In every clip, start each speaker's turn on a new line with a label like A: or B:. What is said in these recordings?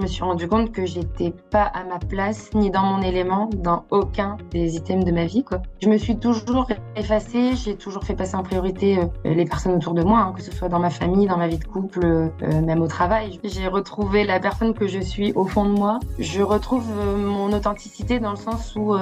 A: me suis rendu compte que j'étais pas à ma place ni dans mon élément dans aucun des items de ma vie, quoi. Je me suis toujours effacée, j'ai toujours fait passer en priorité les personnes autour de moi, hein, que ce soit dans ma famille, dans ma vie de couple, même au travail. J'ai retrouvé la personne que je suis au fond de moi. Je retrouve mon authenticité dans le sens où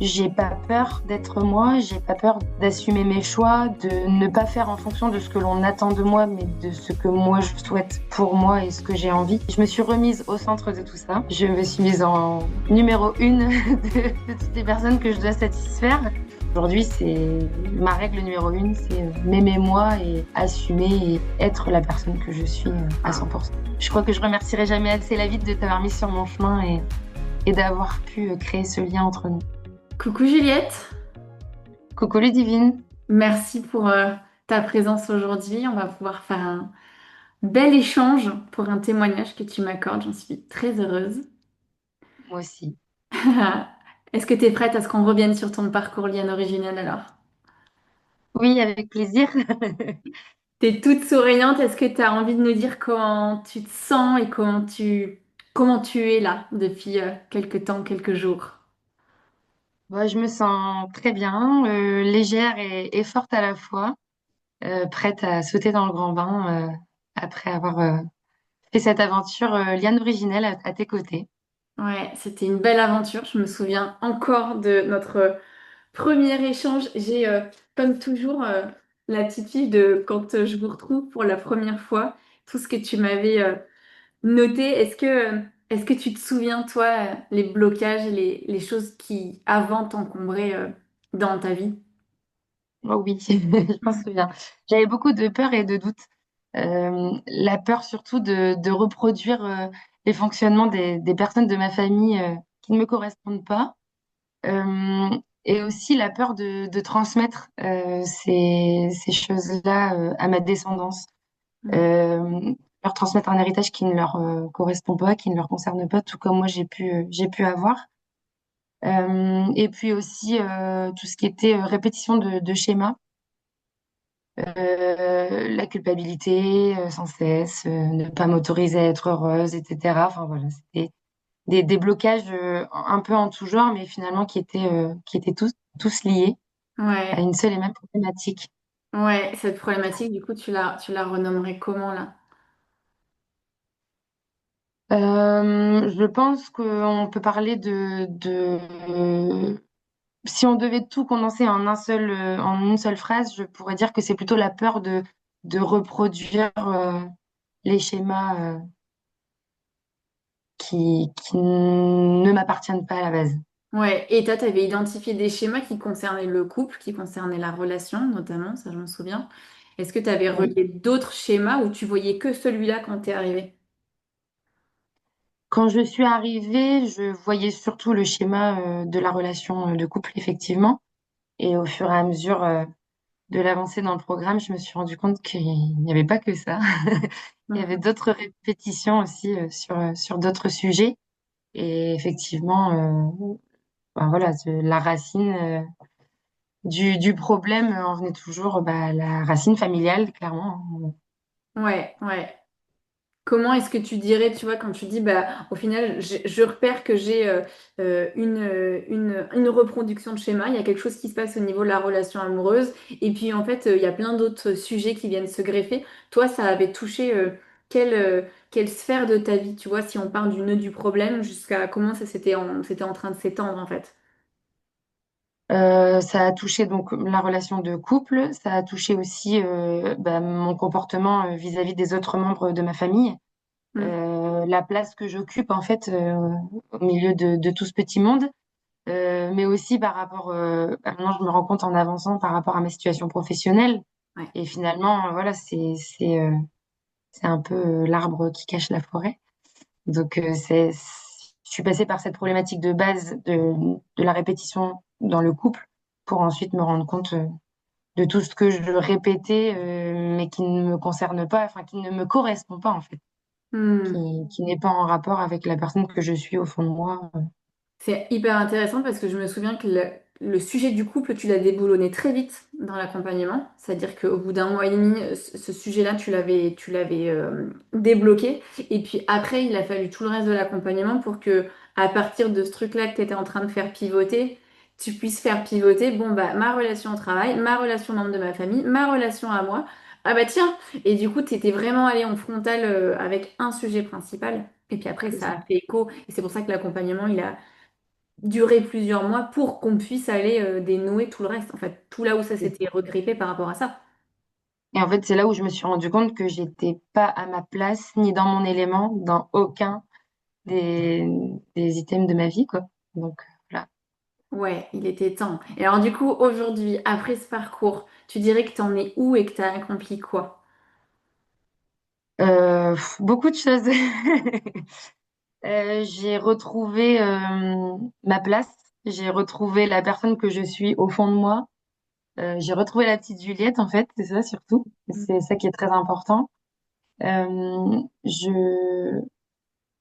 A: j'ai pas peur d'être moi, j'ai pas peur d'assumer mes choix, de ne pas faire en fonction de ce que l'on attend de moi, mais de ce que moi je souhaite pour moi et ce que j'ai envie. Je me suis remise au centre de tout ça. Je me suis mise en numéro une de toutes les personnes que je dois satisfaire. Aujourd'hui, c'est ma règle numéro une, c'est m'aimer moi et assumer et être la personne que je suis à 100%. Je crois que je remercierai jamais assez la vie de t'avoir mis sur mon chemin et d'avoir pu créer ce lien entre nous.
B: Coucou Juliette,
A: Coucou Ludivine,
B: merci pour ta présence aujourd'hui. On va pouvoir faire un bel échange pour un témoignage que tu m'accordes. J'en suis très heureuse.
A: moi aussi.
B: Est-ce que tu es prête à ce qu'on revienne sur ton parcours lien originel alors?
A: Oui, avec plaisir.
B: Tu es toute souriante. Est-ce que tu as envie de nous dire comment tu te sens et comment tu es là depuis quelques temps, quelques jours?
A: Moi, je me sens très bien, légère et forte à la fois, prête à sauter dans le grand bain après avoir fait cette aventure liane originelle à tes côtés.
B: Ouais, c'était une belle aventure. Je me souviens encore de notre premier échange. J'ai, comme toujours, la petite fiche de quand je vous retrouve pour la première fois, tout ce que tu m'avais noté. Est-ce que tu te souviens, toi, les blocages, les choses qui avant t'encombraient dans ta vie?
A: Oh oui, je m'en souviens. J'avais beaucoup de peur et de doute. La peur surtout de reproduire les fonctionnements des personnes de ma famille qui ne me correspondent pas. Euh, et aussi la peur de transmettre ces choses-là à ma descendance.
B: Mm.
A: Euh, Leur transmettre un héritage qui ne leur correspond pas, qui ne leur concerne pas, tout comme moi j'ai pu avoir. Et puis aussi tout ce qui était répétition de schémas, la culpabilité sans cesse, ne pas m'autoriser à être heureuse, etc. Enfin voilà, c'était des blocages un peu en tout genre, mais finalement qui étaient tous liés à
B: Ouais,
A: une seule et même problématique.
B: ouais, cette problématique, du coup, tu la renommerais comment là?
A: Je pense qu'on peut parler si on devait tout condenser en en une seule phrase, je pourrais dire que c'est plutôt la peur de reproduire les schémas qui ne m'appartiennent pas à la base.
B: Ouais, et toi, tu avais identifié des schémas qui concernaient le couple, qui concernaient la relation notamment, ça je me souviens. Est-ce que tu avais
A: Oui.
B: relié d'autres schémas ou tu voyais que celui-là quand t'es arrivé?
A: Quand je suis arrivée, je voyais surtout le schéma de la relation de couple, effectivement. Et au fur et à mesure de l'avancée dans le programme, je me suis rendu compte qu'il n'y avait pas que ça. Il y avait
B: Mhm.
A: d'autres répétitions aussi sur d'autres sujets. Et effectivement, ben voilà, la racine du problème en venait toujours bah, la racine familiale, clairement, hein.
B: Ouais, ouais. Comment est-ce que tu dirais, tu vois, quand tu dis, bah, au final, je repère que j'ai une reproduction de schéma, il y a quelque chose qui se passe au niveau de la relation amoureuse, et puis en fait, il y a plein d'autres sujets qui viennent se greffer. Toi, ça avait touché quelle sphère de ta vie, tu vois, si on parle du nœud du problème jusqu'à comment c'était en train de s'étendre, en fait.
A: Ça a touché donc la relation de couple, ça a touché aussi bah, mon comportement vis-à-vis des autres membres de ma famille,
B: Mm.
A: la place que j'occupe en fait au milieu de tout ce petit monde, mais aussi par rapport, bah, maintenant je me rends compte en avançant par rapport à ma situation professionnelle.
B: Ouais.
A: Et finalement, voilà, c'est un peu l'arbre qui cache la forêt. Donc je suis passée par cette problématique de base de la répétition dans le couple pour ensuite me rendre compte de tout ce que je répétais, mais qui ne me concerne pas, enfin qui ne me correspond pas en fait,
B: Hmm.
A: qui n'est pas en rapport avec la personne que je suis au fond de moi.
B: C'est hyper intéressant parce que je me souviens que le sujet du couple, tu l'as déboulonné très vite dans l'accompagnement. C'est-à-dire qu'au bout d'un mois et demi, ce sujet-là, tu l'avais débloqué. Et puis après, il a fallu tout le reste de l'accompagnement pour que, à partir de ce truc-là que tu étais en train de faire pivoter, tu puisses faire pivoter, bon, bah, ma relation au travail, ma relation membre de ma famille, ma relation à moi. Ah bah tiens! Et du coup, tu étais vraiment allé en frontal avec un sujet principal. Et puis après,
A: C'est
B: ça
A: ça.
B: a fait écho. Et c'est pour ça que l'accompagnement, il a duré plusieurs mois pour qu'on puisse aller dénouer tout le reste. En fait, tout là où ça
A: C'est
B: s'était
A: ça.
B: regrippé par rapport à ça.
A: Et en fait, c'est là où je me suis rendu compte que j'étais pas à ma place ni dans mon élément dans aucun des, des items de ma vie, quoi. Donc, voilà.
B: Ouais, il était temps. Et alors du coup, aujourd'hui, après ce parcours, tu dirais que t'en es où et que t'as accompli quoi?
A: Beaucoup de choses. J'ai retrouvé ma place. J'ai retrouvé la personne que je suis au fond de moi. J'ai retrouvé la petite Juliette, en fait, c'est ça surtout. C'est ça qui est très important. Euh, je,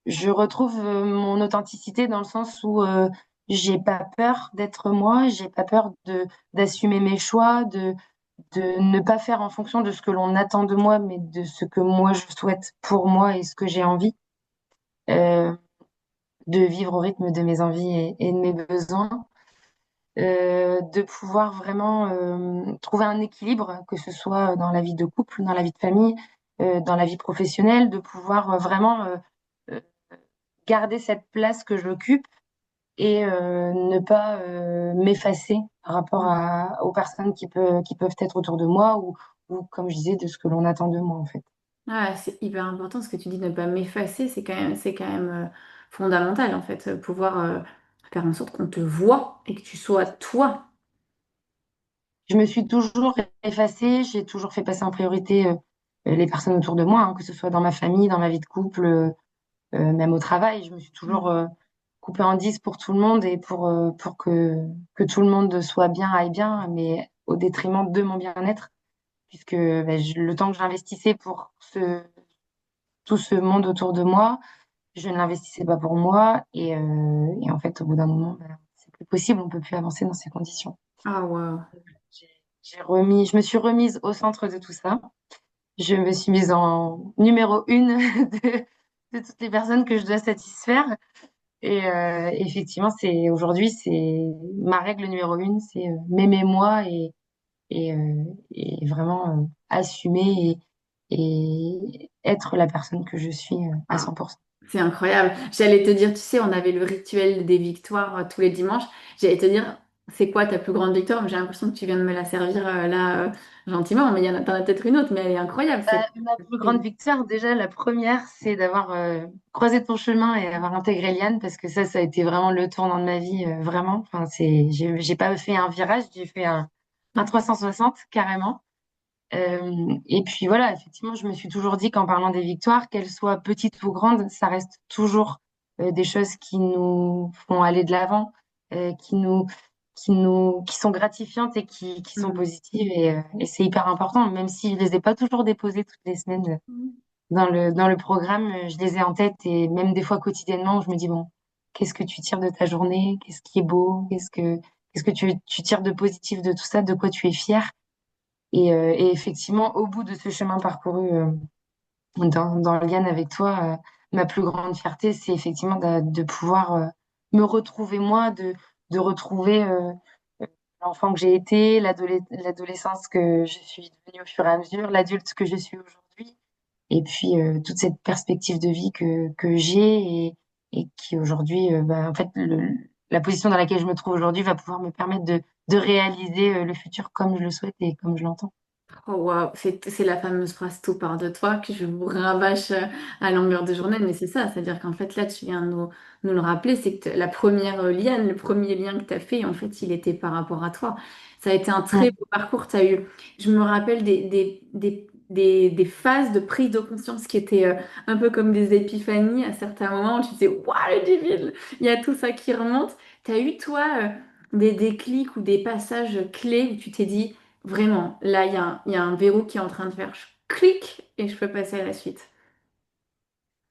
A: je retrouve mon authenticité dans le sens où j'ai pas peur d'être moi, j'ai pas peur d'assumer mes choix, de ne pas faire en fonction de ce que l'on attend de moi, mais de ce que moi je souhaite pour moi et ce que j'ai envie. Euh, de vivre au rythme de mes envies et de mes besoins, de pouvoir vraiment trouver un équilibre, que ce soit dans la vie de couple, dans la vie de famille, dans la vie professionnelle, de pouvoir vraiment euh, garder cette place que j'occupe et ne pas m'effacer par rapport aux personnes qui peuvent être autour de moi ou, comme je disais, de ce que l'on attend de moi, en fait.
B: Ah, c'est hyper important ce que tu dis, de ne pas m'effacer, c'est quand même fondamental en fait, pouvoir faire en sorte qu'on te voit et que tu sois toi.
A: Je me suis toujours effacée, j'ai toujours fait passer en priorité les personnes autour de moi, hein, que ce soit dans ma famille, dans ma vie de couple, même au travail. Je me suis toujours coupée en 10 pour tout le monde et pour que tout le monde soit bien, aille bien, mais au détriment de mon bien-être, puisque ben, le temps que j'investissais pour tout ce monde autour de moi, je ne l'investissais pas pour moi. Et en fait, au bout d'un moment, ben, c'est plus possible, on peut plus avancer dans ces conditions.
B: Ah, waouh.
A: J'ai je me suis remise au centre de tout ça. Je me suis mise en numéro une de toutes les personnes que je dois satisfaire. Et effectivement, aujourd'hui, c'est ma règle numéro une, c'est m'aimer moi et vraiment assumer et être la personne que je suis à
B: Ah,
A: 100%.
B: c'est incroyable. J'allais te dire, tu sais, on avait le rituel des victoires tous les dimanches. J'allais te dire, c'est quoi ta plus grande victoire? Mais j'ai l'impression que tu viens de me la servir là gentiment, mais t'en as peut-être une autre, mais elle est incroyable cette.
A: Ma plus grande victoire, déjà, la première, c'est d'avoir croisé ton chemin et avoir intégré Liane, parce que ça a été vraiment le tournant de ma vie, vraiment. Enfin, j'ai pas fait un virage, j'ai fait un 360 carrément. Et puis voilà, effectivement, je me suis toujours dit qu'en parlant des victoires, qu'elles soient petites ou grandes, ça reste toujours des choses qui nous font aller de l'avant, qui qui sont gratifiantes et qui sont
B: Mhm.
A: positives. Et c'est hyper important, même si je les ai pas toujours déposées toutes les semaines dans le programme, je les ai en tête et même des fois quotidiennement, je me dis, bon, qu'est-ce que tu tires de ta journée? Qu'est-ce qui est beau? Qu'est-ce que tu tires de positif de tout ça? De quoi tu es fier? Et effectivement, au bout de ce chemin parcouru dans le lien avec toi, ma plus grande fierté, c'est effectivement de pouvoir me retrouver moi, de retrouver l'enfant que j'ai été, l'adolescence que je suis devenue au fur et à mesure, l'adulte que je suis aujourd'hui, et puis toute cette perspective de vie que j'ai et qui aujourd'hui, bah, en fait, la position dans laquelle je me trouve aujourd'hui va pouvoir me permettre de réaliser le futur comme je le souhaite et comme je l'entends.
B: Oh waouh, c'est la fameuse phrase tout part de toi que je vous rabâche à longueur de journée, mais c'est ça, c'est-à-dire qu'en fait là tu viens de nous le rappeler, c'est que la première liane, le premier lien que tu as fait, en fait il était par rapport à toi. Ça a été un très
A: Mm.
B: beau parcours, tu as eu, je me rappelle des phases de prise de conscience qui étaient un peu comme des épiphanies à certains moments, où tu disais waouh le divin, il y a tout ça qui remonte. Tu as eu toi des déclics ou des passages clés où tu t'es dit vraiment, là, il y a un verrou qui est en train de faire clic et je peux passer à la suite.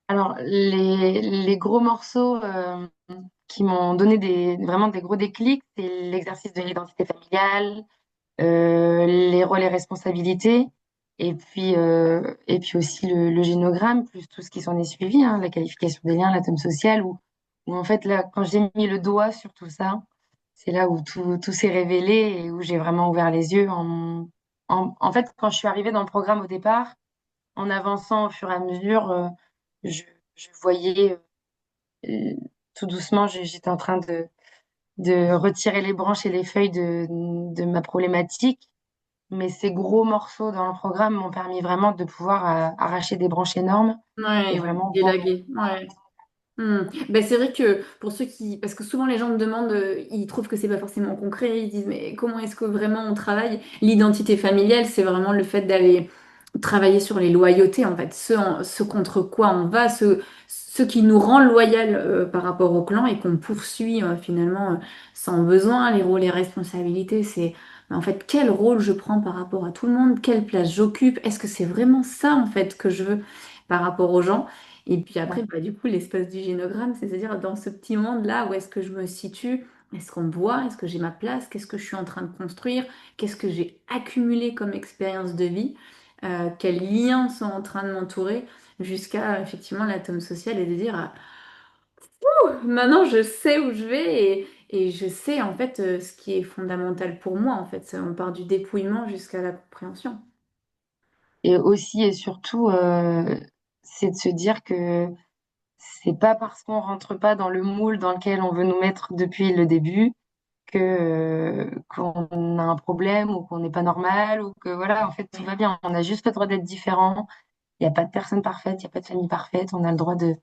A: Alors, les gros morceaux qui m'ont donné vraiment des gros déclics, c'est l'exercice de l'identité familiale, les rôles et responsabilités, et puis aussi le génogramme, plus tout ce qui s'en est suivi, hein, la qualification des liens, l'atome social, où en fait, là, quand j'ai mis le doigt sur tout ça, c'est là où tout s'est révélé et où j'ai vraiment ouvert les yeux. En fait, quand je suis arrivée dans le programme au départ, en avançant au fur et à mesure, je, je voyais tout doucement, j'étais en train de retirer les branches et les feuilles de ma problématique. Mais ces gros morceaux dans le programme m'ont permis vraiment de pouvoir arracher des branches énormes et
B: Ouais,
A: vraiment voir.
B: élagué. Ouais. Ben, c'est vrai que pour ceux qui... Parce que souvent les gens me demandent, ils trouvent que c'est pas forcément concret, ils disent mais comment est-ce que vraiment on travaille? L'identité familiale, c'est vraiment le fait d'aller travailler sur les loyautés en fait, ce contre quoi on va, ce qui nous rend loyal par rapport au clan et qu'on poursuit finalement sans besoin, les rôles et responsabilités, c'est ben, en fait quel rôle je prends par rapport à tout le monde, quelle place j'occupe, est-ce que c'est vraiment ça en fait que je veux par rapport aux gens? Et puis après, bah, du coup, l'espace du génogramme, c'est-à-dire dans ce petit monde-là, où est-ce que je me situe? Est-ce qu'on me voit? Est-ce que j'ai ma place? Qu'est-ce que je suis en train de construire? Qu'est-ce que j'ai accumulé comme expérience de vie? Quels liens sont en train de m'entourer? Jusqu'à effectivement l'atome social et de dire, maintenant je sais où je vais et je sais en fait ce qui est fondamental pour moi. En fait, on part du dépouillement jusqu'à la compréhension.
A: Et aussi et surtout, c'est de se dire que c'est pas parce qu'on rentre pas dans le moule dans lequel on veut nous mettre depuis le début qu'on a un problème ou qu'on n'est pas normal ou que voilà, en fait, tout va bien. On a juste le droit d'être différent. Il n'y a pas de personne parfaite, il n'y a pas de famille parfaite. On a le droit de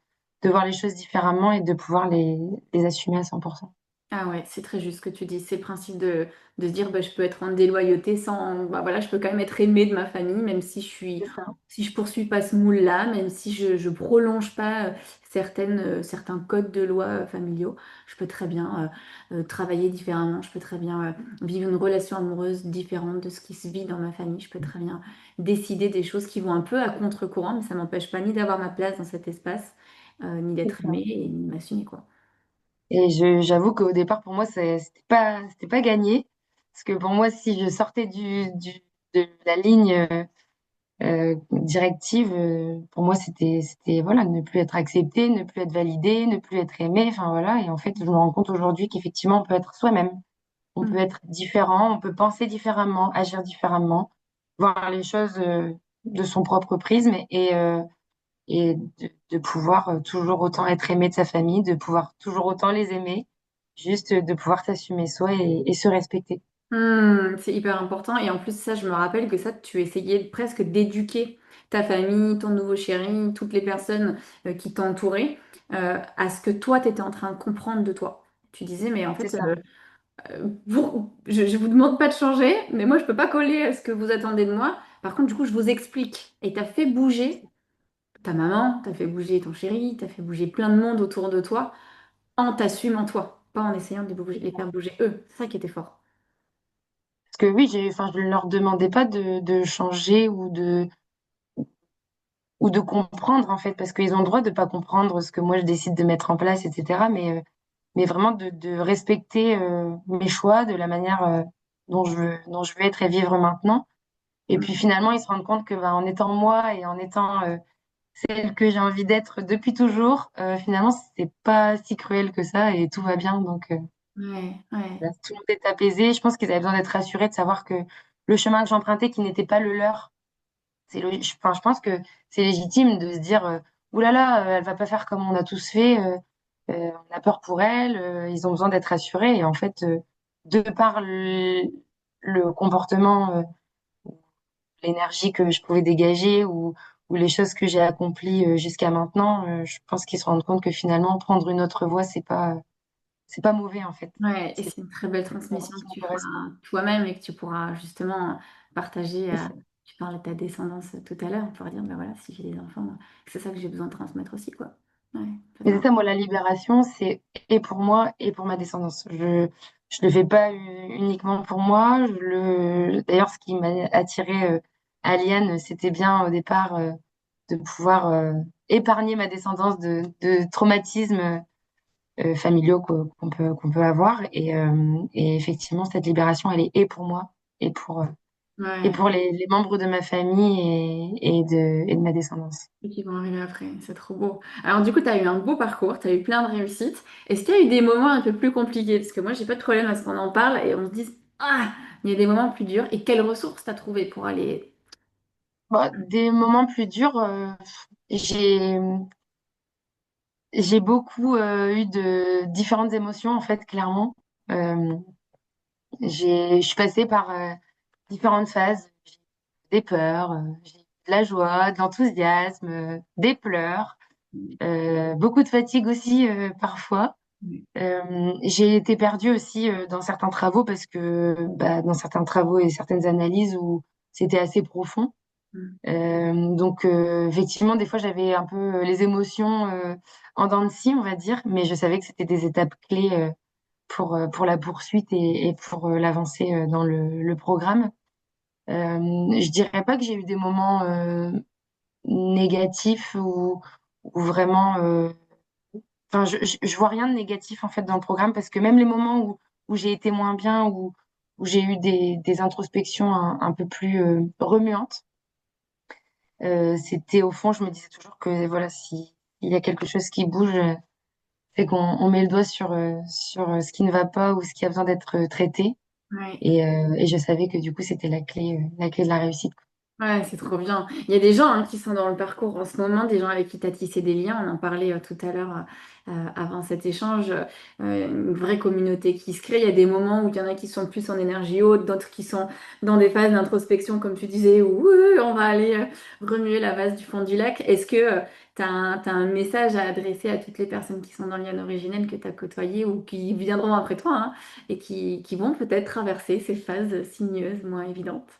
A: voir les choses différemment et de pouvoir les assumer à 100%.
B: Ah ouais, c'est très juste ce que tu dis. C'est le principe de se dire bah, je peux être en déloyauté sans. Bah, voilà, je peux quand même être aimée de ma famille, même si je suis.
A: C'est ça.
B: Si je poursuis pas ce moule-là, même si je prolonge pas certains codes de loi familiaux, je peux très bien travailler différemment, je peux très bien vivre une relation amoureuse différente de ce qui se vit dans ma famille, je peux très bien décider des choses qui vont un peu à contre-courant, mais ça m'empêche pas ni d'avoir ma place dans cet espace, ni
A: C'est
B: d'être
A: ça.
B: aimée et ni de m'assumer, quoi.
A: Et j'avoue qu'au départ, pour moi, c'était pas gagné. Parce que pour moi, si je sortais de la ligne directive, pour moi, c'était, voilà, ne plus être accepté, ne plus être validé, ne plus être aimé. Enfin, voilà. Et en fait, je me rends compte aujourd'hui qu'effectivement, on peut être soi-même. On peut
B: Mm.
A: être différent, on peut penser différemment, agir différemment, voir les choses de son propre prisme et de pouvoir toujours autant être aimé de sa famille, de pouvoir toujours autant les aimer, juste de pouvoir s'assumer soi et se respecter.
B: C'est hyper important. Et en plus, ça, je me rappelle que ça, tu essayais presque d'éduquer ta famille, ton nouveau chéri, toutes les personnes qui t'entouraient à ce que toi, tu étais en train de comprendre de toi. Tu disais, mais en
A: C'est
B: fait,
A: ça.
B: je vous demande pas de changer, mais moi, je peux pas coller à ce que vous attendez de moi. Par contre, du coup, je vous explique. Et tu as fait bouger ta maman, tu as fait bouger ton chéri, tu as fait bouger plein de monde autour de toi en t'assumant toi, pas en essayant de les faire bouger eux. C'est ça qui était fort.
A: Parce que oui, enfin, je ne leur demandais pas de changer ou de comprendre, en fait, parce qu'ils ont le droit de pas comprendre ce que moi je décide de mettre en place, etc. Mais vraiment de respecter mes choix de la manière dont je veux être et vivre maintenant. Et puis finalement, ils se rendent compte que bah, en étant moi et en étant celle que j'ai envie d'être depuis toujours, finalement, c'est pas si cruel que ça et tout va bien. Donc,
B: Ouais, ouais.
A: voilà, tout le monde est apaisé. Je pense qu'ils avaient besoin d'être rassurés, de savoir que le chemin que j'empruntais, qui n'était pas le leur, enfin, je pense que c'est légitime de se dire, ouh là là, elle va pas faire comme on a tous fait, on a peur pour elle, ils ont besoin d'être rassurés. Et en fait, de par le comportement, l'énergie que je pouvais dégager ou les choses que j'ai accomplies jusqu'à maintenant, je pense qu'ils se rendent compte que finalement, prendre une autre voie, c'est pas mauvais en fait.
B: Ouais, et
A: C'est
B: c'est une très belle
A: une voie
B: transmission que
A: qui me
B: tu feras
A: correspond.
B: toi-même et que tu pourras justement partager.
A: C'est ça.
B: Tu parles de ta descendance tout à l'heure, on pourra dire, ben voilà, si j'ai des enfants, c'est ça que j'ai besoin de transmettre aussi, quoi. Ouais,
A: Mais c'est
B: totalement.
A: ça, moi, la libération, c'est et pour moi et pour ma descendance. Je le fais pas uniquement pour moi. D'ailleurs, ce qui m'a attiré à Liane, c'était bien au départ de pouvoir épargner ma descendance de traumatismes familiaux qu'on peut avoir. Et effectivement, cette libération, elle est et pour moi et et
B: Ouais.
A: pour les membres de ma famille et de ma descendance.
B: Et qui vont arriver après, c'est trop beau. Alors du coup, tu as eu un beau parcours, tu as eu plein de réussites. Est-ce qu'il y a eu des moments un peu plus compliqués? Parce que moi, j'ai pas de problème à ce qu'on en parle et on se dise, ah, il y a des moments plus durs. Et quelles ressources t'as trouvé pour aller...
A: Bon, des moments plus durs, j'ai j'ai beaucoup eu de différentes émotions en fait, clairement. Euh, je suis passée par différentes phases, des peurs, j'ai eu de la joie, de l'enthousiasme, des pleurs, beaucoup de fatigue aussi parfois. J'ai été perdue aussi dans certains travaux parce que dans certains travaux et certaines analyses où c'était assez profond. Donc effectivement, des fois j'avais un peu les émotions en dents de scie, on va dire, mais je savais que c'était des étapes clés pour la poursuite et pour l'avancée dans le programme. Je dirais pas que j'ai eu des moments négatifs ou vraiment. Enfin, je vois rien de négatif en fait dans le programme parce que même les moments où j'ai été moins bien, où j'ai eu des introspections un peu plus remuantes, c'était au fond, je me disais toujours que voilà, si il y a quelque chose qui bouge, c'est qu'on met le doigt sur ce qui ne va pas ou ce qui a besoin d'être traité.
B: Ouais.
A: Et je savais que du coup, c'était la clé de la réussite.
B: Ouais, c'est trop bien. Il y a des gens qui sont dans le parcours en ce moment, des gens avec qui tu as tissé des liens. On en parlait tout à l'heure avant cet échange. Une vraie communauté qui se crée. Il y a des moments où il y en a qui sont plus en énergie haute, d'autres qui sont dans des phases d'introspection, comme tu disais, où on va aller remuer la vase du fond du lac. Est-ce que t'as un message à adresser à toutes les personnes qui sont dans l'Yann originelle que tu as côtoyées ou qui viendront après toi hein, et qui vont peut-être traverser ces phases sinueuses moins évidentes?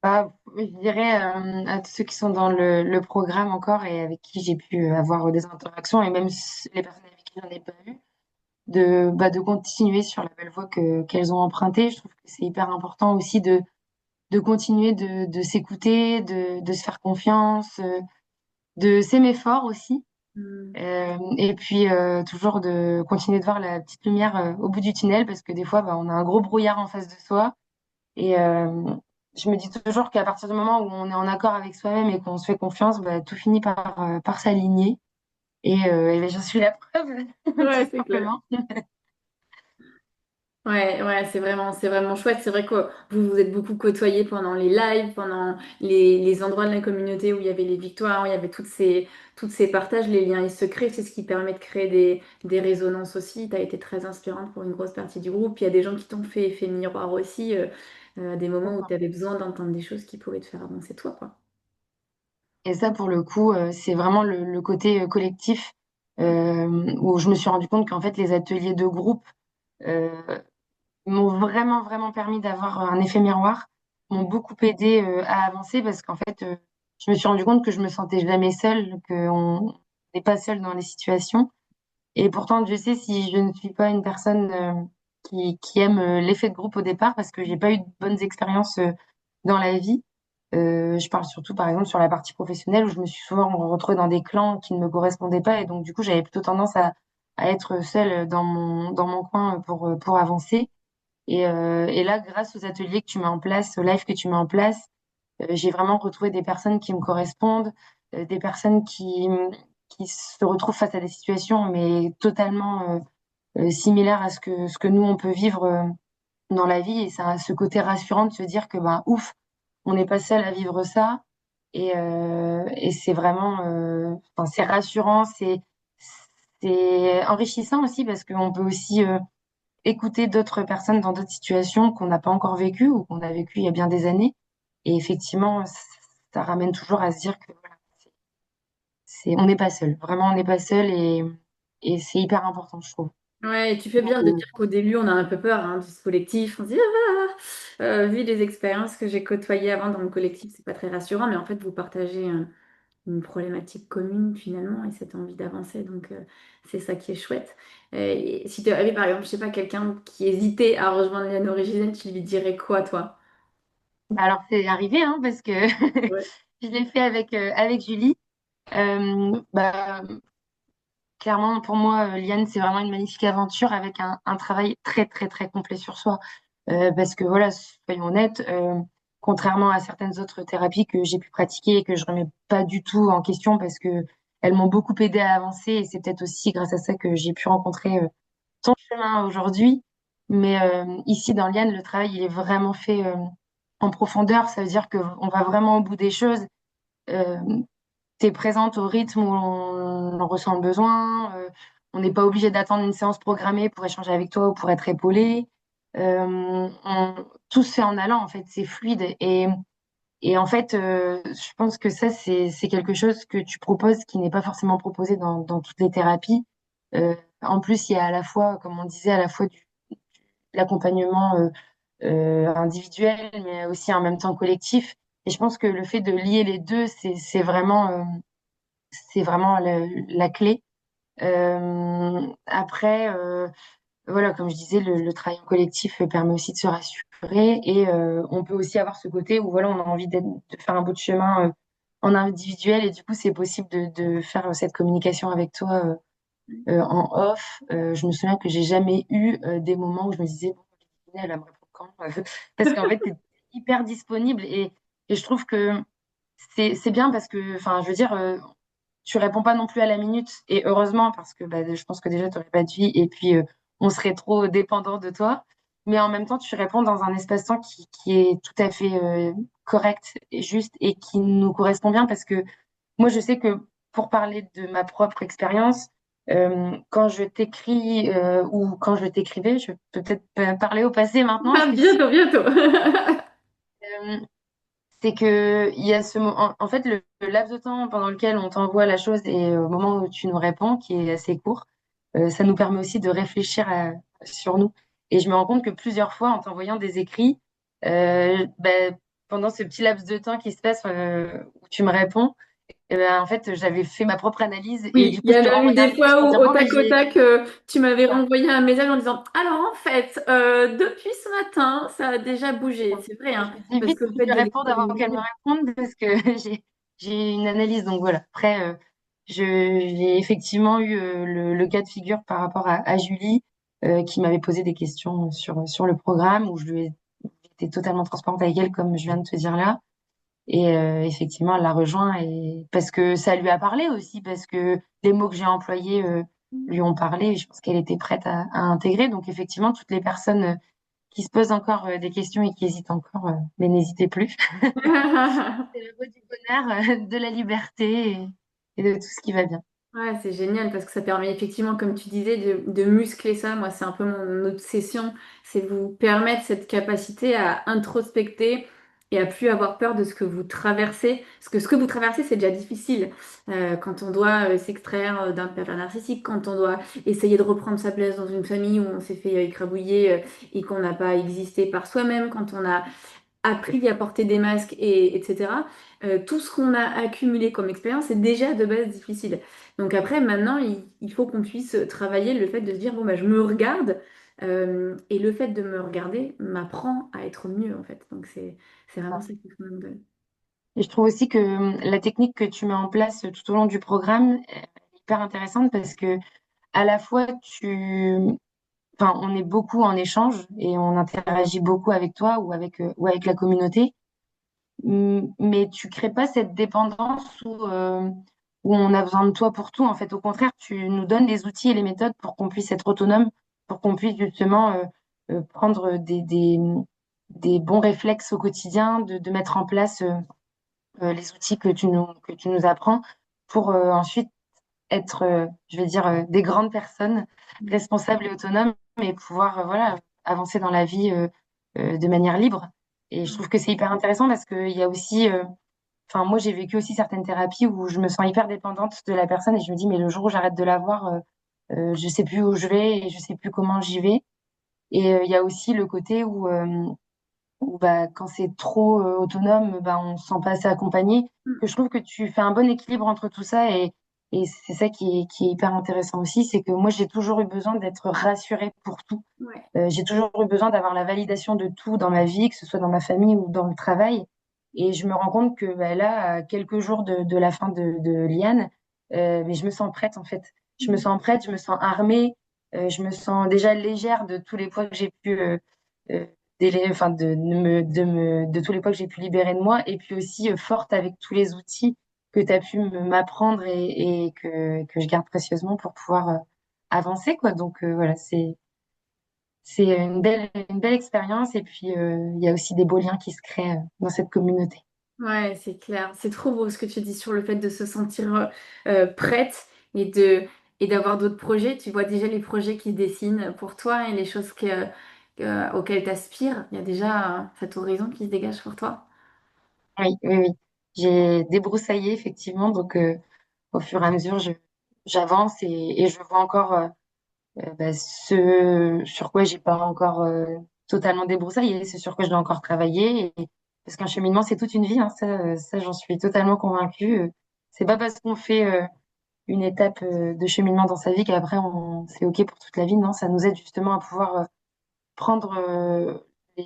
A: Je dirais à tous ceux qui sont dans le programme encore et avec qui j'ai pu avoir des interactions, et même les personnes avec qui j'en ai pas eu, de continuer sur la belle voie qu'elles ont empruntée. Je trouve que c'est hyper important aussi de continuer de s'écouter, de se faire confiance, de s'aimer fort aussi. Et puis toujours de continuer de voir la petite lumière au bout du tunnel parce que des fois, on a un gros brouillard en face de soi. Et je me dis toujours qu'à partir du moment où on est en accord avec soi-même et qu'on se fait confiance, tout finit par s'aligner. Et j'en suis la preuve,
B: Ouais,
A: tout
B: c'est clair.
A: simplement.
B: Ouais, ouais, c'est vraiment chouette. C'est vrai que vous vous êtes beaucoup côtoyés pendant les lives, pendant les endroits de la communauté où il y avait les victoires, où il y avait toutes ces partages, les liens et secrets. C'est ce qui permet de créer des résonances aussi. Tu as été très inspirante pour une grosse partie du groupe. Il y a des gens qui t'ont fait effet miroir aussi, à des moments où tu avais besoin d'entendre des choses qui pouvaient te faire avancer toi, quoi.
A: Et ça, pour le coup, c'est vraiment le côté collectif où je me suis rendu compte qu'en fait, les ateliers de groupe euh, m'ont vraiment, vraiment permis d'avoir un effet miroir, m'ont beaucoup aidé à avancer parce qu'en fait, je me suis rendu compte que je me sentais jamais seule, qu'on n'est pas seul dans les situations. Et pourtant, Dieu sait si je ne suis pas une personne qui aime l'effet de groupe au départ parce que j'ai pas eu de bonnes expériences dans la vie. Je parle surtout, par exemple, sur la partie professionnelle où je me suis souvent retrouvée dans des clans qui ne me correspondaient pas et donc du coup, j'avais plutôt tendance à être seule dans mon coin pour avancer. Et là, grâce aux ateliers que tu mets en place, aux lives que tu mets en place, j'ai vraiment retrouvé des personnes qui me correspondent, des personnes qui se retrouvent face à des situations, mais totalement similaires à ce que nous, on peut vivre dans la vie. Et ça a ce côté rassurant de se dire que, ouf, on n'est pas seul à vivre ça. Et c'est vraiment, enfin, c'est rassurant, c'est enrichissant aussi parce qu'on peut aussi écouter d'autres personnes dans d'autres situations qu'on n'a pas encore vécues ou qu'on a vécues il y a bien des années. Et effectivement, ça ramène toujours à se dire que voilà, on n'est pas seul. Vraiment, on n'est pas seul et c'est hyper important, je trouve.
B: Ouais, et tu fais bien de dire qu'au début, on a un peu peur hein, de ce collectif. On se dit, vu les expériences que j'ai côtoyées avant dans le collectif, c'est pas très rassurant, mais en fait, vous partagez une problématique commune finalement et cette envie d'avancer. Donc, c'est ça qui est chouette. Et si tu avais, par exemple, je sais pas, quelqu'un qui hésitait à rejoindre l'Union originelle, tu lui dirais quoi, toi?
A: Alors, c'est arrivé, hein, parce que
B: Ouais.
A: je l'ai fait avec Julie. Euh, bah, clairement, pour moi, Liane, c'est vraiment une magnifique aventure avec un travail très, très, très complet sur soi. Parce que voilà, soyons honnêtes, contrairement à certaines autres thérapies que j'ai pu pratiquer et que je remets pas du tout en question parce que elles m'ont beaucoup aidé à avancer et c'est peut-être aussi grâce à ça que j'ai pu rencontrer ton chemin aujourd'hui. Mais ici, dans Liane, le travail, il est vraiment fait en profondeur. Ça veut dire qu'on va vraiment au bout des choses. Euh, T'es présente au rythme où on en ressent le besoin. On n'est pas obligé d'attendre une séance programmée pour échanger avec toi ou pour être épaulé. Tout se fait en allant, en fait, c'est fluide. Et en fait, je pense que ça, c'est quelque chose que tu proposes qui n'est pas forcément proposé dans toutes les thérapies. En plus, il y a à la fois, comme on disait, à la fois l'accompagnement individuel, mais aussi en même temps collectif. Et je pense que le fait de lier les deux, c'est vraiment la clé. Après, voilà, comme je disais, le travail en collectif permet aussi de se rassurer et on peut aussi avoir ce côté où voilà, on a envie de faire un bout de chemin en individuel et du coup, c'est possible de faire cette communication avec toi en off. Je me souviens que j'ai jamais eu des moments où je me disais, bon, elle va me répondre quand? Parce qu'en fait, tu es hyper disponible et je trouve que c'est bien parce que, enfin, je veux dire, tu réponds pas non plus à la minute et heureusement parce que bah, je pense que déjà tu n'aurais pas de vie et puis on serait trop dépendant de toi. Mais en même temps, tu réponds dans un espace-temps qui est tout à fait correct et juste et qui nous correspond bien parce que moi, je sais que pour parler de ma propre expérience, quand je t'écris ou quand je t'écrivais, je peux peut-être parler au passé maintenant,
B: Ah, bientôt, bientôt.
A: euh, c'est que il y a en fait le laps de temps pendant lequel on t'envoie la chose et au moment où tu nous réponds, qui est assez court, ça nous permet aussi de réfléchir sur nous. Et je me rends compte que plusieurs fois, en t'envoyant des écrits, pendant ce petit laps de temps qui se passe où tu me réponds, en fait, j'avais fait ma propre analyse et
B: Oui,
A: du
B: il
A: coup,
B: y
A: je
B: a
A: te
B: même eu
A: renvoyais un
B: des
A: message
B: fois
A: pour
B: où,
A: dire
B: au
A: bon, bah,
B: tac au
A: j'ai.
B: tac, tu m'avais renvoyé un message en disant, alors en fait, depuis ce matin, ça a déjà bougé. C'est vrai,
A: Je
B: hein,
A: me dis
B: parce
A: vite,
B: que
A: faut
B: le
A: que
B: fait
A: je
B: de
A: lui réponde
B: l'écrire
A: avant qu'elle me réponde parce que j'ai une analyse. Donc voilà. Après, j'ai effectivement eu le cas de figure par rapport à Julie qui m'avait posé des questions sur le programme où je lui ai été totalement transparente avec elle, comme je viens de te dire là. Et effectivement, elle l'a rejoint et parce que ça lui a parlé aussi, parce que les mots que j'ai employés lui ont parlé. Et je pense qu'elle était prête à intégrer. Donc effectivement, toutes les personnes qui se posent encore des questions et qui hésitent encore, mais n'hésitez plus. C'est la voie du bonheur, de la liberté et de tout ce qui va bien.
B: Ouais, c'est génial parce que ça permet effectivement, comme tu disais, de muscler ça. Moi, c'est un peu mon obsession, c'est vous permettre cette capacité à introspecter et à plus avoir peur de ce que vous traversez. Parce que ce que vous traversez, c'est déjà difficile. Quand on doit s'extraire d'un pervers narcissique, quand on doit essayer de reprendre sa place dans une famille où on s'est fait écrabouiller et qu'on n'a pas existé par soi-même, quand on a appris à porter des masques, etc. Tout ce qu'on a accumulé comme expérience est déjà de base difficile. Donc après, maintenant, il faut qu'on puisse travailler le fait de se dire, bon, bah, je me regarde, et le fait de me regarder m'apprend à être mieux, en fait. Donc c'est vraiment ça qu'il faut nous donner.
A: Et je trouve aussi que la technique que tu mets en place tout au long du programme est hyper intéressante parce que à la fois enfin, on est beaucoup en échange et on interagit beaucoup avec toi ou avec la communauté. Mais tu crées pas cette dépendance où on a besoin de toi pour tout. En fait, au contraire, tu nous donnes les outils et les méthodes pour qu'on puisse être autonome, pour qu'on puisse justement prendre des bons réflexes au quotidien, de mettre en place les outils que tu nous apprends pour ensuite être, je vais dire, des grandes personnes responsables et autonomes et pouvoir voilà, avancer dans la vie de manière libre. Et je trouve que c'est hyper intéressant parce qu'il y a aussi, enfin, moi, j'ai vécu aussi certaines thérapies où je me sens hyper dépendante de la personne et je me dis, mais le jour où j'arrête de la voir, je sais plus où je vais et je sais plus comment j'y vais. Et il y a aussi le côté où bah, quand c'est trop autonome, bah, on se sent pas assez accompagné. Que je trouve que tu fais un bon équilibre entre tout ça et c'est ça qui est hyper intéressant aussi, c'est que moi, j'ai toujours eu besoin d'être rassurée pour tout.
B: Ouais.
A: J'ai toujours eu besoin d'avoir la validation de tout dans ma vie, que ce soit dans ma famille ou dans le travail. Et je me rends compte que bah, là, à quelques jours de la fin de Liane, mais je me sens prête en fait. je me sens prête, je me sens armée, je me sens déjà légère de tous les poids que j'ai pu euh, enfin de tous les poids que j'ai pu libérer de moi, et puis aussi forte avec tous les outils que tu as pu m'apprendre et que je garde précieusement pour pouvoir avancer, quoi. Donc voilà, c'est une belle expérience, et puis il y a aussi des beaux liens qui se créent dans cette communauté.
B: Ouais, c'est clair. C'est trop beau ce que tu dis sur le fait de se sentir prête et et d'avoir d'autres projets. Tu vois déjà les projets qui se dessinent pour toi et les choses auxquelles tu aspires. Il y a déjà cet horizon qui se dégage pour toi.
A: Oui, oui, oui. J'ai débroussaillé effectivement, donc au fur et à mesure, j'avance et je vois encore ce sur quoi j'ai pas encore totalement débroussaillé, c'est sur quoi je dois encore travailler. Parce qu'un cheminement, c'est toute une vie, hein, ça j'en suis totalement convaincue. C'est pas parce qu'on fait une étape de cheminement dans sa vie qu'après c'est OK pour toute la vie. Non, ça nous aide justement à pouvoir prendre les,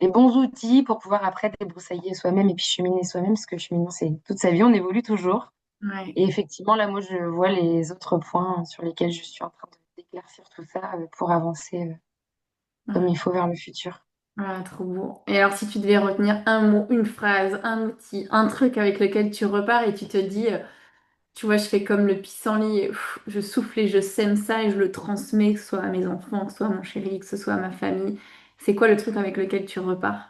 A: les bons outils pour pouvoir après débroussailler soi-même et puis cheminer soi-même, parce que le cheminement, c'est toute sa vie, on évolue toujours.
B: Ouais.
A: Et effectivement, là, moi, je vois les autres points sur lesquels je suis en train d'éclaircir tout ça pour avancer comme il faut vers le futur.
B: Ah, trop beau. Et alors, si tu devais retenir un mot, une phrase, un outil, un truc avec lequel tu repars et tu te dis, tu vois, je fais comme le pissenlit, et, je souffle et je sème ça et je le transmets, que ce soit à mes enfants, que ce soit à mon chéri, que ce soit à ma famille. C'est quoi le truc avec lequel tu repars?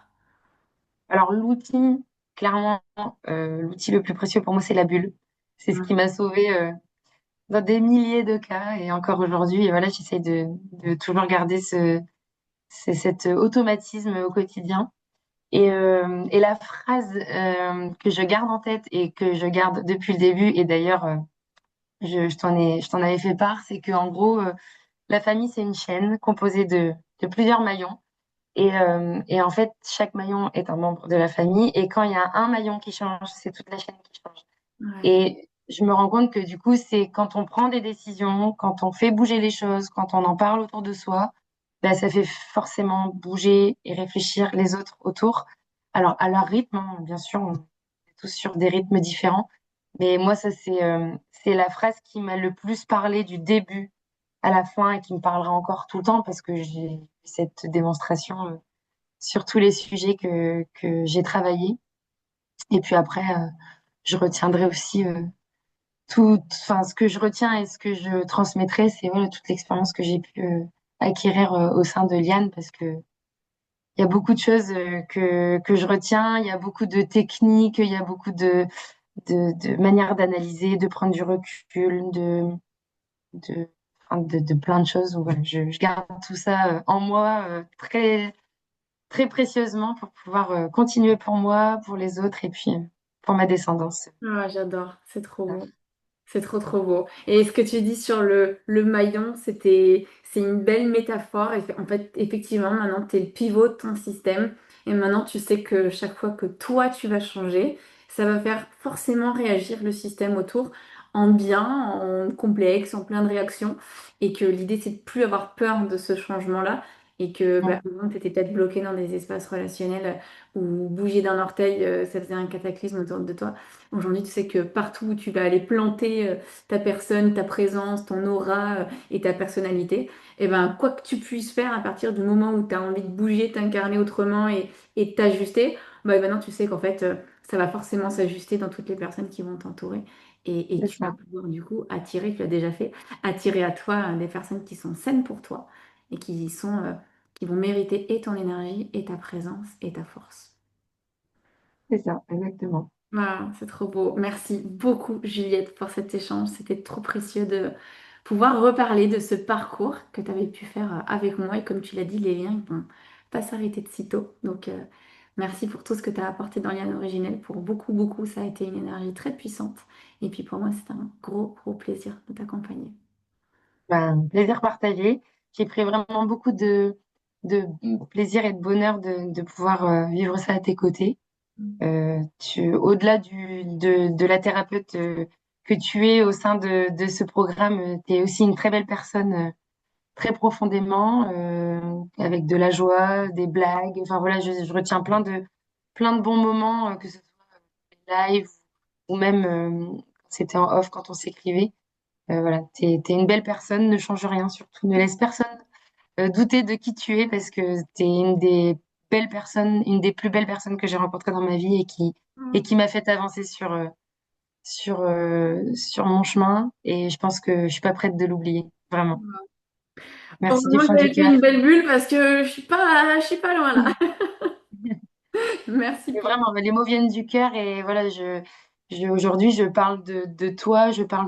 A: Alors, l'outil, clairement, l'outil le plus précieux pour moi, c'est la bulle. C'est ce qui
B: Ouais.
A: m'a sauvée dans des milliers de cas et encore aujourd'hui. Et voilà, j'essaye de toujours garder cet automatisme au quotidien. Et la phrase que je garde en tête et que je garde depuis le début, et d'ailleurs, je t'en avais fait part, c'est que en gros, la famille, c'est une chaîne composée de plusieurs maillons. Et en fait, chaque maillon est un membre de la famille. Et quand il y a un maillon qui change, c'est toute la chaîne qui change.
B: Ouais.
A: Et je me rends compte que du coup, c'est quand on prend des décisions, quand on fait bouger les choses, quand on en parle autour de soi, ben, ça fait forcément bouger et réfléchir les autres autour. Alors, à leur rythme, hein, bien sûr, on est tous sur des rythmes différents. Mais moi, ça, c'est la phrase qui m'a le plus parlé du début à la fin et qui me parlera encore tout le temps parce que j'ai eu cette démonstration sur tous les sujets que j'ai travaillé. Et puis après, je retiendrai aussi enfin, ce que je retiens et ce que je transmettrai, c'est voilà, toute l'expérience que j'ai pu acquérir au sein de Liane, parce que il y a beaucoup de choses que je retiens, il y a beaucoup de techniques, il y a beaucoup de manières d'analyser, de prendre du recul, de, de plein de choses. Donc, voilà, je garde tout ça en moi très précieusement pour pouvoir continuer pour moi, pour les autres et puis pour ma descendance.
B: Ah, j'adore, c'est trop beau. C'est trop trop beau. Et ce que tu dis sur le maillon, c'est une belle métaphore. En fait, effectivement, maintenant, tu es le pivot de ton système. Et maintenant, tu sais que chaque fois que toi, tu vas changer, ça va faire forcément réagir le système autour en bien, en complexe, en plein de réactions. Et que l'idée, c'est de plus avoir peur de ce changement-là. Et que, bah, avant, tu étais peut-être bloqué dans des espaces relationnels où bouger d'un orteil, ça faisait un cataclysme autour de toi. Aujourd'hui, tu sais que partout où tu vas aller planter ta personne, ta présence, ton aura et ta personnalité, et ben, quoi que tu puisses faire à partir du moment où tu as envie de bouger, t'incarner autrement et de t'ajuster, bah, maintenant tu sais qu'en fait, ça va forcément s'ajuster dans toutes les personnes qui vont t'entourer. Et
A: C'est
B: tu vas
A: ça,
B: pouvoir du coup attirer, tu l'as déjà fait, attirer à toi des personnes qui sont saines pour toi et qui vont mériter et ton énergie et ta présence et ta force.
A: c'est ça, exactement.
B: Ah, c'est trop beau. Merci beaucoup, Juliette, pour cet échange. C'était trop précieux de pouvoir reparler de ce parcours que tu avais pu faire avec moi. Et comme tu l'as dit, les liens ne vont pas s'arrêter de sitôt. Donc, merci pour tout ce que tu as apporté dans Liane Originelle. Pour beaucoup, beaucoup, ça a été une énergie très puissante. Et puis pour moi, c'est un gros, gros plaisir de t'accompagner.
A: Ben, plaisir partagé. J'ai pris vraiment beaucoup de plaisir et de bonheur de pouvoir vivre ça à tes côtés. Au-delà de la thérapeute que tu es au sein de ce programme, tu es aussi une très belle personne, très profondément, avec de la joie, des blagues. Enfin voilà, je retiens plein de bons moments, que ce soit live ou même quand c'était en off, quand on s'écrivait. Voilà, t'es une belle personne, ne change rien surtout, ne laisse personne douter de qui tu es parce que t'es une des belles personnes, une des plus belles personnes que j'ai rencontrées dans ma vie et qui m'a fait avancer sur mon chemin. Et je pense que je suis pas prête de l'oublier, vraiment. Merci du
B: Heureusement que
A: fond du
B: j'avais fait
A: cœur.
B: une belle bulle parce que je suis pas loin là. Merci
A: Mais
B: pour
A: vraiment, les mots viennent du cœur et voilà, aujourd'hui, je parle de toi, je parle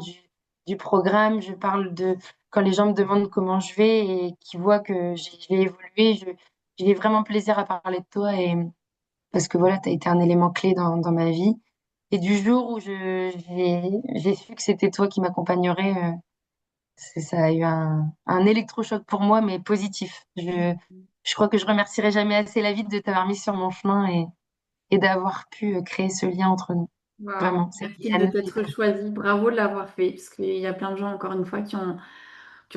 A: du programme, je parle de quand les gens me demandent comment je vais et qui voient que j'ai évolué, j'ai vraiment plaisir à parler de toi et parce que voilà, tu as été un élément clé dans ma vie. Et du jour où j'ai su que c'était toi qui m'accompagnerais, ça a eu un électrochoc pour moi, mais positif. Je crois que je remercierai jamais assez la vie de t'avoir mis sur mon chemin et d'avoir pu créer ce lien entre nous.
B: Waouh,
A: Vraiment, c'était
B: merci de
A: magnifique.
B: t'être choisi. Bravo de l'avoir fait parce qu'il y a plein de gens, encore une fois, qui ont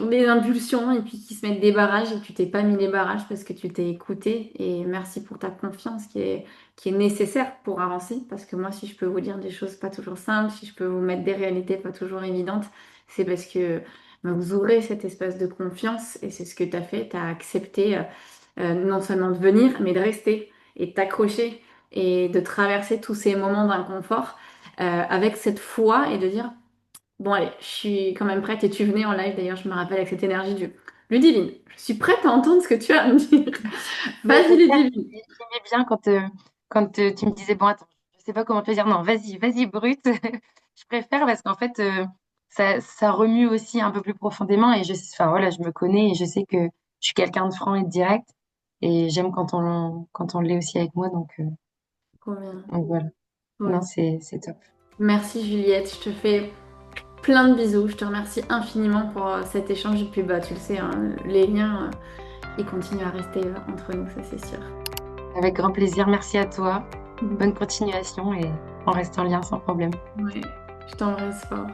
B: des impulsions et puis qui se mettent des barrages et tu t'es pas mis les barrages parce que tu t'es écouté. Et merci pour ta confiance qui est nécessaire pour avancer. Parce que moi, si je peux vous dire des choses pas toujours simples, si je peux vous mettre des réalités pas toujours évidentes, c'est parce que vous ouvrez cet espace de confiance et c'est ce que tu as fait. Tu as accepté non seulement de venir, mais de rester et de t'accrocher et de traverser tous ces moments d'inconfort avec cette foi et de dire bon, allez, je suis quand même prête et tu venais en live d'ailleurs, je me rappelle avec cette énergie du Ludivine. Je suis prête à entendre ce que tu as à me dire.
A: Mais
B: Vas-y, Ludivine.
A: j'aimais bien quand tu me disais, bon, attends, je sais pas comment te dire, non, vas-y, brute. Je préfère parce qu'en fait, ça remue aussi un peu plus profondément et enfin, voilà, je me connais et je sais que je suis quelqu'un de franc et de direct et j'aime quand on l'est aussi avec moi,
B: Combien?
A: donc voilà.
B: Ouais.
A: Non, c'est top.
B: Merci Juliette, je te fais plein de bisous. Je te remercie infiniment pour cet échange. Et puis bah tu le sais, hein, les liens, ils continuent à rester entre nous, ça c'est sûr.
A: Avec grand plaisir, merci à toi. Bonne continuation et on reste en lien sans problème.
B: Ouais, je t'embrasse fort.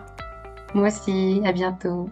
A: Moi aussi, à bientôt.